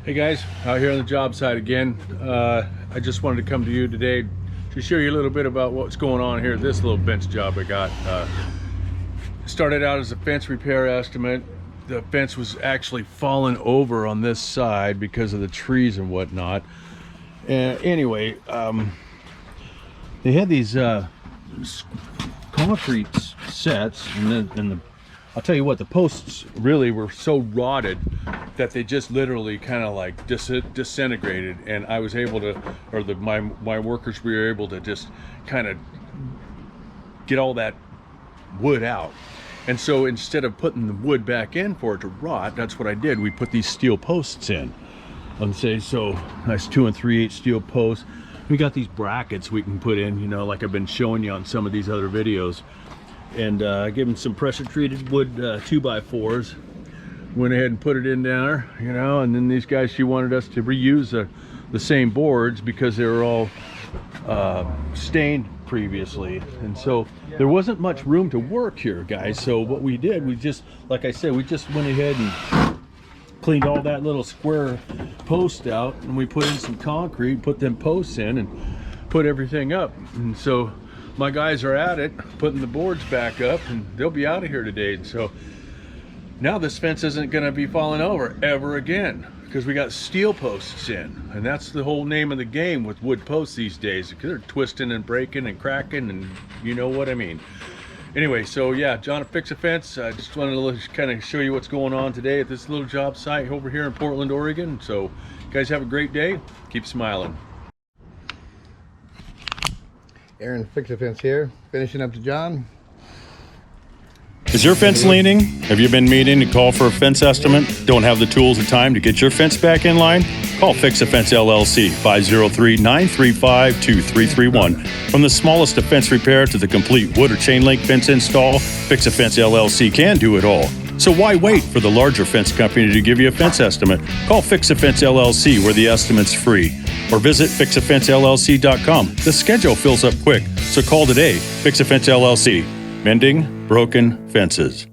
Hey guys, out here on the job site again. I just wanted to come to you today to show you a little bit about what's going on here. This little fence job I got. Started out as a fence repair estimate. The fence was actually falling over on this side because of the trees and whatnot. Anyway, they had these concrete sets, and I'll tell you what, the posts really were so rotted that they just literally kind of like disintegrated, and I was able to, or my workers were able to just kind of get all that wood out. And so instead of putting the wood back in for it to rot, that's what I did. We put these steel posts in. Let's say, so nice 2 3/8 steel posts. We got these brackets we can put in, you know, like I've been showing you on some of these other videos. And I gave them some pressure treated wood 2x4s. Went ahead and put it in there, you know, and then these guys, she wanted us to reuse the same boards because they were all stained previously, and so there wasn't much room to work here, guys. So what we did, we just, like I said, we just went ahead and cleaned all that little square post out, and we put in some concrete, put them posts in, and put everything up. And so my guys are at it, putting the boards back up, and they'll be out of here today. And so now this fence isn't going to be falling over ever again because we got steel posts in, and that's the whole name of the game with wood posts these days, because they're twisting and breaking and cracking, and you know what I mean. Anyway, so yeah, John at Fix A Fence. I just wanted to kind of show you what's going on today at this little job site over here in Portland, Oregon. So you guys have a great day. Keep smiling. Aaron, Fix A Fence here, finishing up to John. Is your fence leaning? Have you been meaning to call for a fence estimate? Don't have the tools or time to get your fence back in line? Call Fix A Fence LLC, 503-935-2331. From the smallest of fence repair to the complete wood or chain link fence install, Fix A Fence LLC can do it all. So why wait for the larger fence company to give you a fence estimate? Call Fix A Fence LLC, where the estimate's free. Or visit fixafencellc.com. The schedule fills up quick, so call today. Fix A Fence LLC. Mending broken fences.